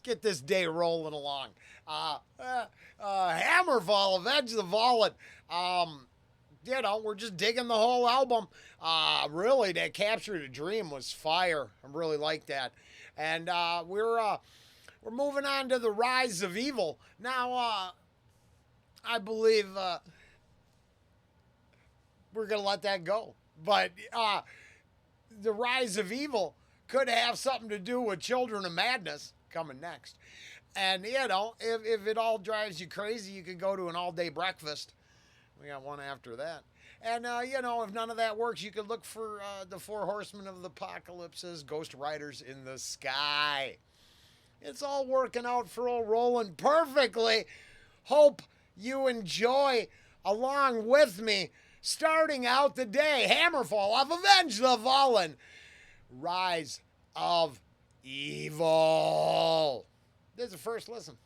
get this day rolling along. HAMMERFALL, Avenge the Fallen. We're just digging the whole album. Really, that Capture the Dream was fire. I really like that. And we're moving on to the Rise of Evil. Now, I believe we're gonna let that go. But the Rise of Evil could have something to do with Children of Madness coming next. And if it all drives you crazy, you could go to an all-day breakfast. We got one after that. And, if none of that works, you could look for the Four Horsemen of the Apocalypse's Ghost Riders in the Sky. It's all working out for old Rollen perfectly. Hope you enjoy along with me. Starting out the day, HAMMERFALL of Avenge the Fallen. Rise of Evil. This is the first listen.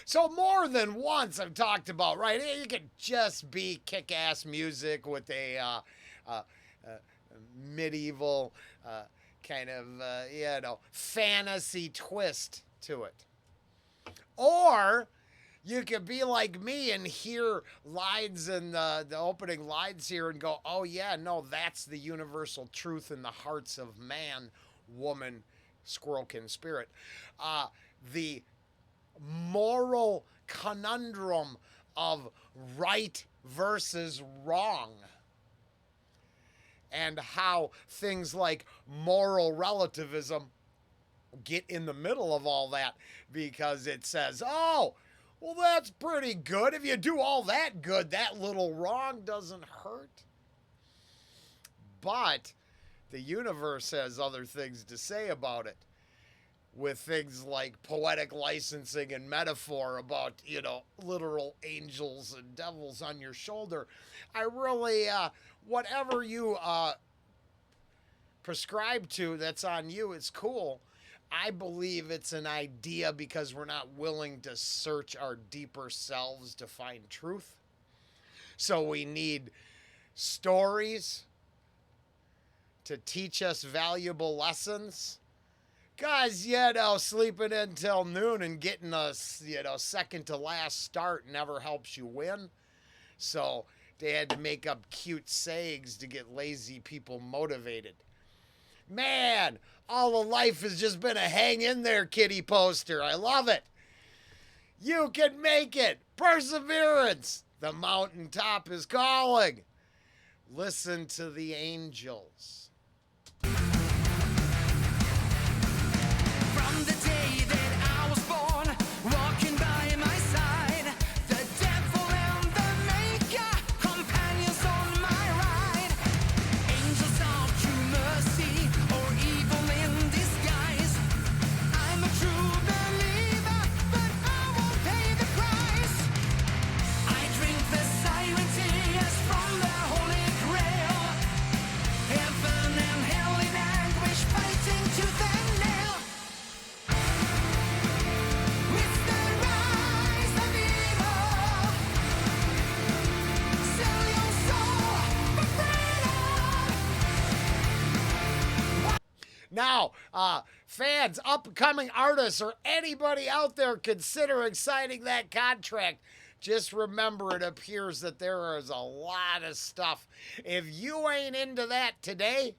So more than once I've talked about, right? You could just be kick-ass music with a medieval kind of, fantasy twist to it. Or you could be like me and hear lines in the opening lines here and go, oh yeah, no, that's the universal truth in the hearts of man, woman, squirrelkin spirit. The moral conundrum of right versus wrong, and how things like moral relativism get in the middle of all that, because it says, oh, well, that's pretty good. If you do all that good, that little wrong doesn't hurt. But the universe has other things to say about it, with things like poetic licensing and metaphor about, literal angels and devils on your shoulder. I really, whatever you prescribe to that's on you, it's cool. I believe it's an idea because we're not willing to search our deeper selves to find truth. So we need stories to teach us valuable lessons. Guys, sleeping until noon and getting a, second to last start never helps you win. So they had to make up cute sayings to get lazy people motivated. Man, all of life has just been a hang in there kitty poster. I love it. You can make it. Perseverance. The mountaintop is calling. Listen to the angels. Now, fans, upcoming artists, or anybody out there considering signing that contract, just remember it appears that there is a lot of stuff. If you ain't into that today,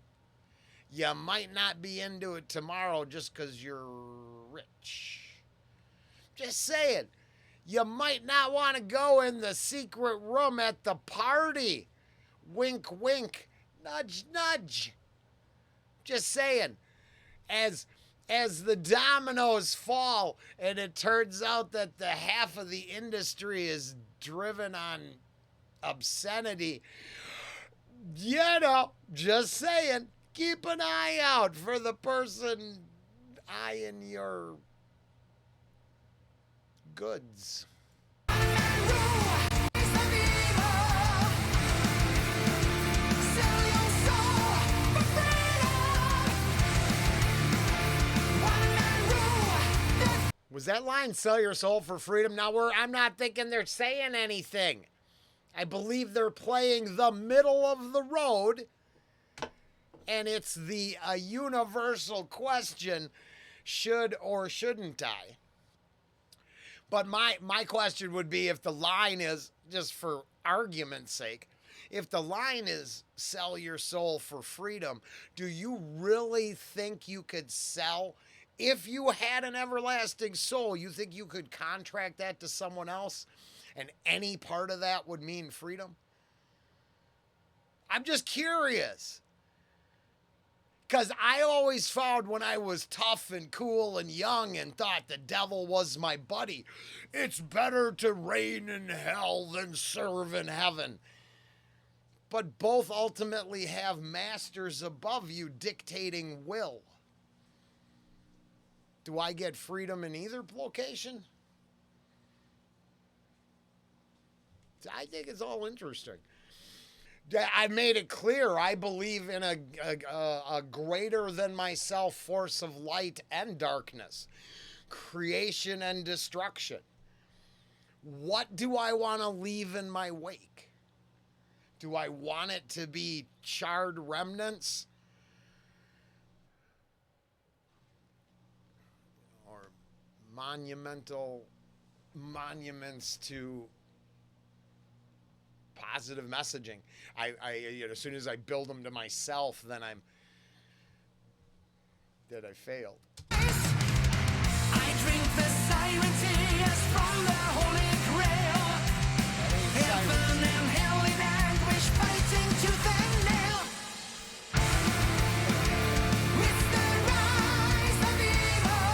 you might not be into it tomorrow just because you're rich. Just saying. You might not want to go in the secret room at the party. Wink, wink. Nudge, nudge. Just saying. As as the dominoes fall and it turns out that the half of the industry is driven on obscenity, just saying, keep an eye out for the person eyeing your goods. Was that line "sell your soul for freedom"? Now I'm not thinking they're saying anything. I believe they're playing the middle of the road, and it's the universal question: should or shouldn't I? But my question would be, if the line is, just for argument's sake, if the line is "sell your soul for freedom," do you really think you could sell? If you had an everlasting soul, you think you could contract that to someone else and any part of that would mean freedom? I'm just curious. Because I always found when I was tough and cool and young and thought the devil was my buddy, it's better to reign in hell than serve in heaven. But both ultimately have masters above you dictating will. Do I get freedom in either location? I think it's all interesting. I made it clear I believe in a greater than myself force of light and darkness, creation and destruction. What do I want to leave in my wake? Do I want it to be charred remnants? Or monumental monuments to positive messaging? As soon as I build them to myself, then I failed. I drink the siren tears from the Holy Grail. Heaven and hell in anguish, fighting tooth and nail. With the rise of evil,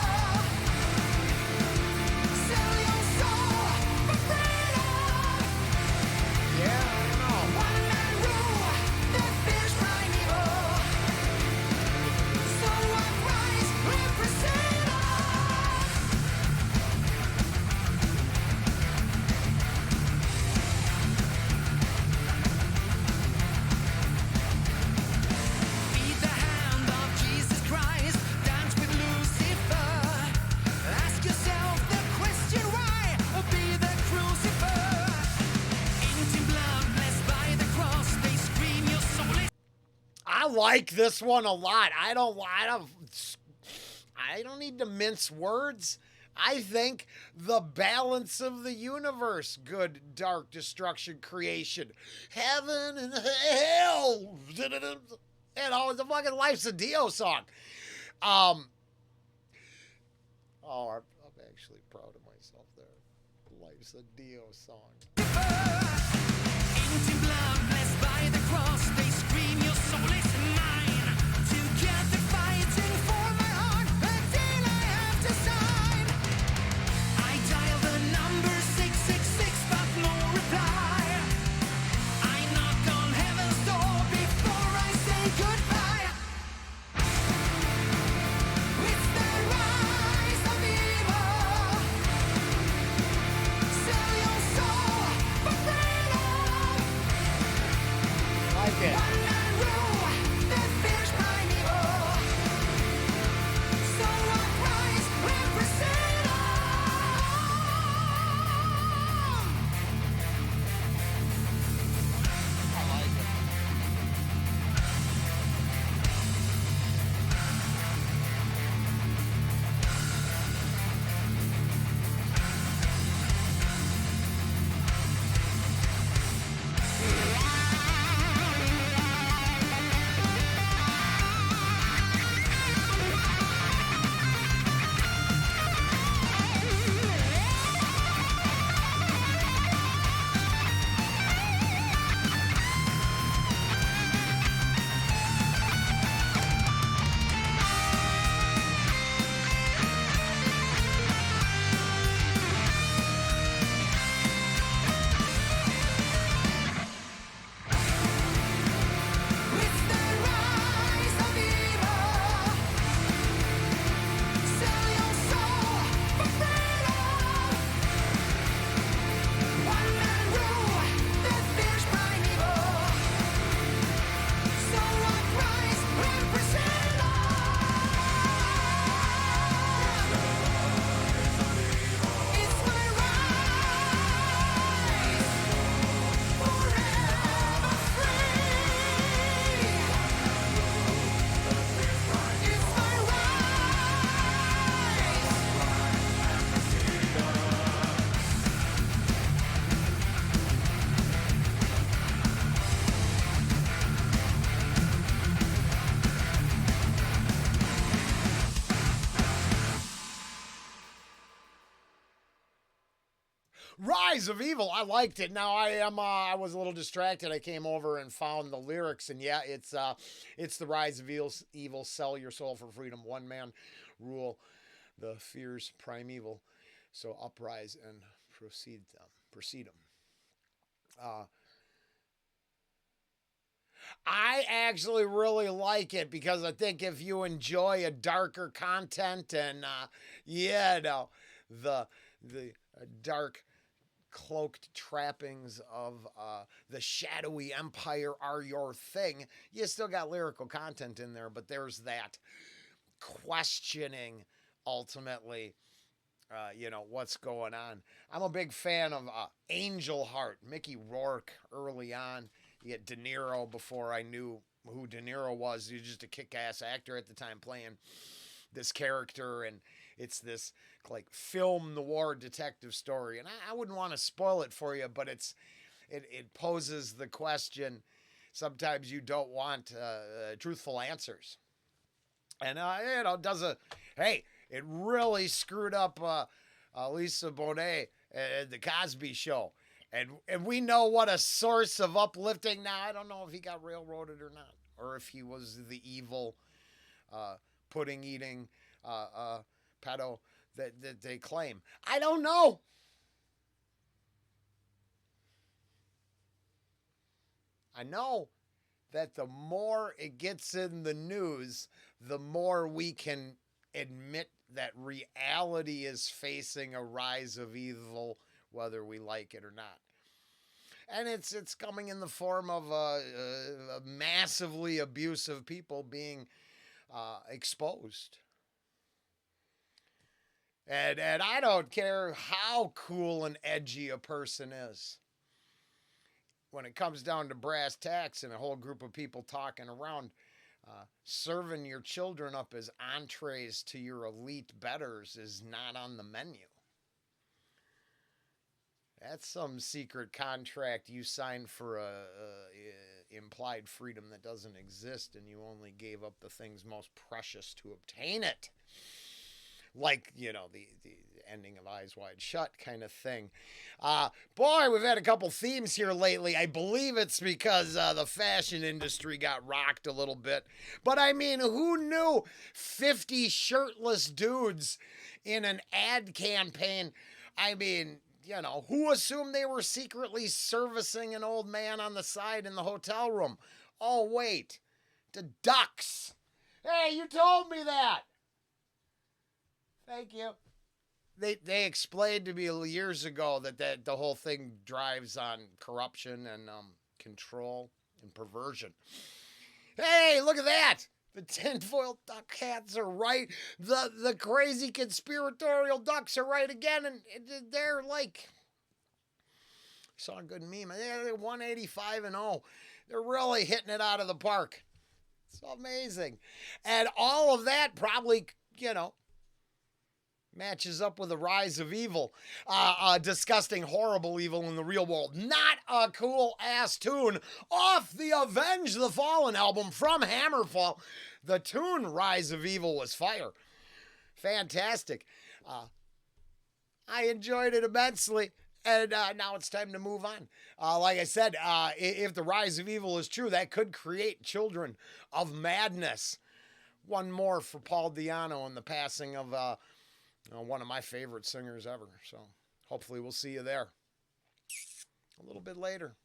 sell your soul for freedom. Yeah, I don't know. One man rule the fierce primeval. So uprise, represent us. Beat the hand of Jesus Christ, dance with Lucifer. Ask yourself the question why, or be the crucifer. Into blood, blessed by the cross, they scream your soul is. I like this one a lot. I don't need to mince words. I think the balance of the universe, good, dark, destruction, creation, heaven and hell. It's a fucking Life's a Dio song. I'm actually proud of myself there. Life's a Dio song. Into blood, blessed by the cross, they scream your soul is mine. Together fighting for my heart, a deal I have to sign. I dial the number 666, but no reply. I knock on heaven's door before I say goodbye. It's the rise of evil. Sell your soul for freedom. Like it. One man rule the Rise of Evil. I liked it. Now I was a little distracted. I came over and found the lyrics, and yeah, it's the Rise of Evil. Sell your soul for freedom. One man rule the fears primeval. So uprise and proceed them. I actually really like it because I think if you enjoy a darker content and the dark cloaked trappings of the shadowy empire are your thing, you still got lyrical content in there, but there's that questioning ultimately. What's going on. I'm a big fan of Angel Heart, Mickey Rourke early on. You get De Niro before I knew who De Niro was. He was just a kick-ass actor at the time playing this character, and it's this like film noir detective story. And I wouldn't want to spoil it for you, but it poses the question. Sometimes you don't want truthful answers, and it really screwed up Lisa Bonet at the Cosby Show. And we know what a source of uplifting. Now, I don't know if he got railroaded or not, or if he was the evil pudding-eating pedo that they claim. I don't know. I know that the more it gets in the news, the more we can admit that reality is facing a rise of evil, whether we like it or not. And it's coming in the form of massively abusive people being exposed. And I don't care how cool and edgy a person is. When it comes down to brass tacks and a whole group of people talking around, serving your children up as entrees to your elite betters is not on the menu. That's some secret contract you signed for a implied freedom that doesn't exist, and you only gave up the things most precious to obtain it. Like, the ending of Eyes Wide Shut kind of thing. Boy, we've had a couple themes here lately. I believe it's because the fashion industry got rocked a little bit. But I mean, who knew 50 shirtless dudes in an ad campaign? I mean, who assumed they were secretly servicing an old man on the side in the hotel room? Oh, wait, the ducks. Hey, you told me that. Thank you. They explained to me years ago that the whole thing drives on corruption and control and perversion. Hey, look at that. The tinfoil duck hats are right. The crazy conspiratorial ducks are right again, and they're like, I saw a good meme. They're 185-0. They're really hitting it out of the park. It's amazing. And all of that probably, matches up with the rise of evil. Disgusting, horrible evil in the real world. Not a cool-ass tune off the Avenge the Fallen album from HAMMERFALL. The tune Rise of Evil was fire. Fantastic. I enjoyed it immensely. And now it's time to move on. Like I said, if the Rise of Evil is true, that could create children of madness. One more for Paul Di'Anno and the passing of one of my favorite singers ever. So hopefully we'll see you there a little bit later.